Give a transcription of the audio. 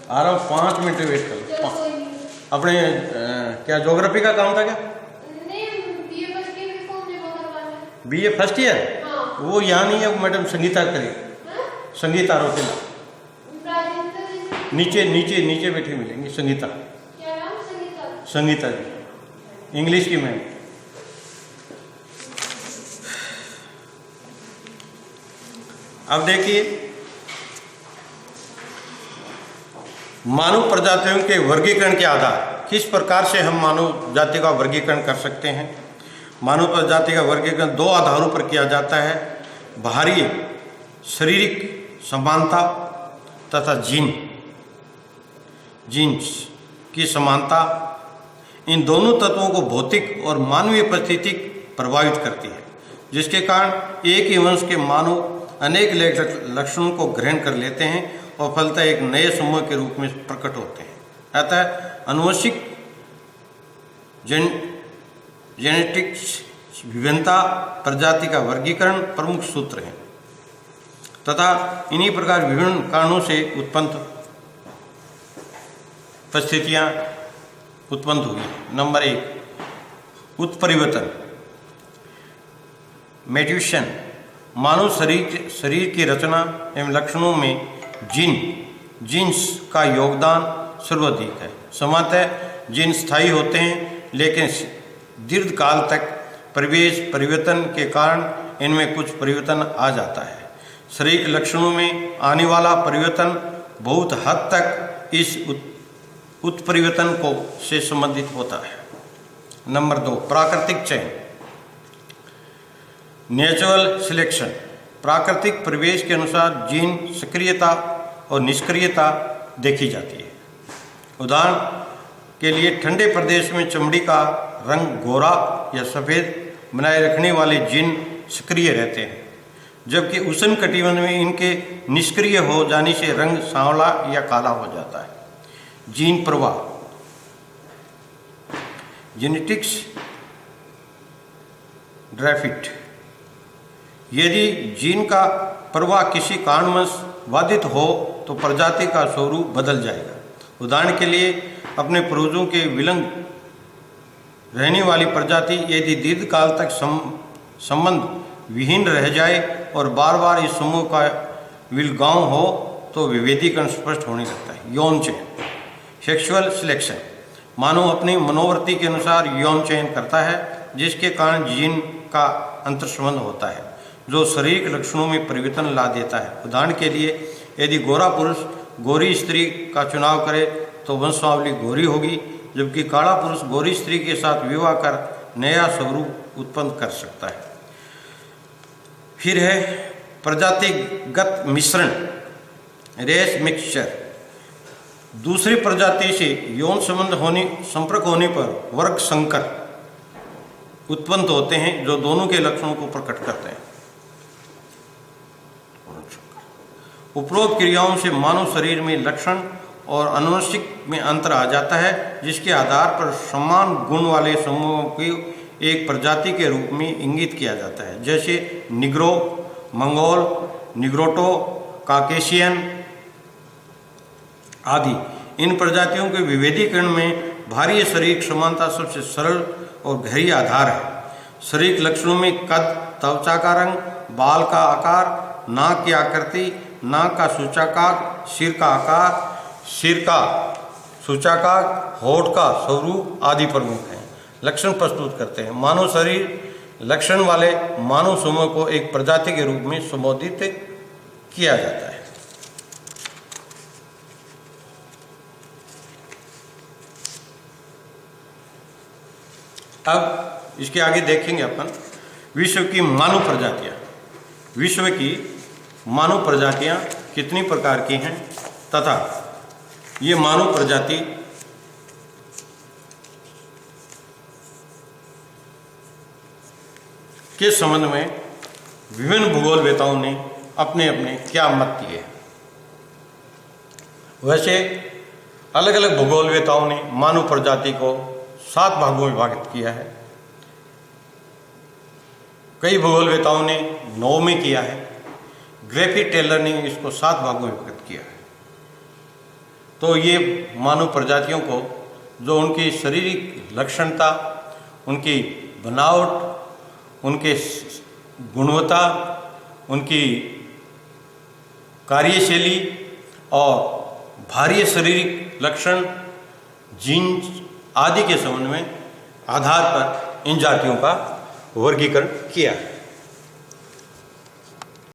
आ रहा हूँ, 5 minute wait कर लो। चलो कोई नहीं। अपने क्या ज्योग्राफी का काम था क्या? नहीं, बीए फर्स्ट ईयर भी फॉर्म जमा करवाना है। BA first year? हाँ। वो यहाँ नहीं है, वो मैडम संगीता करी, हाँ? संगीता रोटेला। राजेंद्र जी। नीचे नीचे नीचे बैठी मिलेंगी संगीता। क्या नाम? संगीता। संगीता जी, इंग्लिश की मैम। अब देखिए, मानव प्रजातियों के वर्गीकरण के आधार, किस प्रकार से हम मानव जाति का वर्गीकरण कर सकते हैं। मानव प्रजाति का वर्गीकरण 2 आधारों पर किया जाता है, बाहरी शारीरिक समानता तथा जीन्स की समानता। इन दोनों तत्वों को भौतिक और मानवीय परिस्थिति प्रभावित करती है, जिसके कारण एक ही वंश के मानव अनेक लक्षणों को ग्रहण कर लेते हैं और फलतः एक नए समूह के रूप में प्रकट होते हैं। अतः आनुवंशिक जेनेटिक्स विभिन्नता प्रजाति का वर्गीकरण प्रमुख सूत्र है तथा इन्हीं प्रकार विभिन्न कारणों से उत्पन्न परिस्थितियाँ उत्पन्न हुई। नंबर 1, उत्परिवर्तन, म्यूटेशन। मानव शरीर की रचना एवं लक्षणों में जीन्स का योगदान सर्वाधिक है। सामान्यतः जीन स्थायी होते हैं, लेकिन दीर्घकाल तक परिवेश परिवर्तन के कारण इनमें कुछ परिवर्तन आ जाता है। शारीरिक लक्षणों में आने वाला परिवर्तन बहुत हद तक इस उत्परिवर्तन को से संबंधित होता है। नंबर 2, प्राकृतिक चयन, नेचुरल सिलेक्शन। प्राकृतिक परिवेश के अनुसार जीन सक्रियता और निष्क्रियता देखी जाती है। उदाहरण के लिए, ठंडे प्रदेश में चमड़ी का रंग गोरा या सफ़ेद बनाए रखने वाले जीन सक्रिय रहते हैं, जबकि उष्ण कटिबंध में इनके निष्क्रिय हो जाने से रंग सांवला या काला हो जाता है। जीन प्रवाह, जेनेटिक्स ड्राफ्ट। यदि जीन का प्रवाह किसी कारणवश बाधित हो तो प्रजाति का स्वरूप बदल जाएगा। उदाहरण के लिए, अपने पूर्वजों के विलंग रहने वाली प्रजाति यदि दीर्घकाल तक संबंध विहीन रह जाए और बार बार इस समूह का विलगांव हो तो विभेदीकरण स्पष्ट होने लगता है। यौन चयन, सेक्सुअल सिलेक्शन। मानव अपनी मनोवृत्ति के अनुसार यौन चयन करता है, जिसके कारण जीन का अंतर्संबंध होता है जो शारीरिक लक्षणों में परिवर्तन ला देता है। उदाहरण के लिए, यदि गोरा पुरुष गोरी स्त्री का चुनाव करे तो वंशावली गोरी होगी, जबकि काला पुरुष गोरी स्त्री के साथ विवाह कर नया स्वरूप उत्पन्न कर सकता है। फिर है प्रजातिगत मिश्रण, रेस मिक्सचर। दूसरी प्रजाति से यौन संपर्क होने पर वर्ग संकर उत्पन्न होते हैं जो दोनों के लक्षणों को प्रकट करते हैं। उपरोक्त क्रियाओं से मानव शरीर में लक्षण और आनुवंशिक में अंतर आ जाता है, जिसके आधार पर समान गुण वाले समूहों की एक प्रजाति के रूप में इंगित किया जाता है, जैसे निग्रो, मंगोल, निग्रोटो, काकेशियन आदि। इन प्रजातियों के विभेदीकरण में भारी शारीरिक समानता सबसे सरल और गहरी आधार है। शारीरिक लक्षणों में कद, त्वचा का रंग, बाल का आकार, नाक की आकृति, नाक का सूचाकार, सिर का आकार, सिर का सूचाकार, होठ का स्वरूप आदि प्रमुख हैं। लक्षण प्रस्तुत करते हैं। मानव शरीर लक्षण वाले मानव समूह को एक प्रजाति के रूप में संबोधित किया जाता है। अब इसके आगे देखेंगे अपन विश्व की मानव प्रजातियां। विश्व की मानव प्रजातियां कितनी प्रकार की हैं तथा ये मानव प्रजाति के संबंध में विभिन्न भूगोलवेताओं ने अपने अपने क्या मत दिए हैं। वैसे अलग अलग भूगोलवेताओं ने मानव प्रजाति को 7 भागों में विभाजित किया है। कई भूगोलवेताओं ने 9 में किया है। ग्रेफी टेलर ने इसको 7 भागों में विभाजित किया है। तो ये मानव प्रजातियों को जो उनकी शारीरिक लक्षणता, उनकी बनावट, उनके गुणवत्ता, उनकी कार्यशैली और बाह्य शारीरिक लक्षण, जीन्स आदि के संबंध में आधार पर इन जातियों का वर्गीकरण किया है।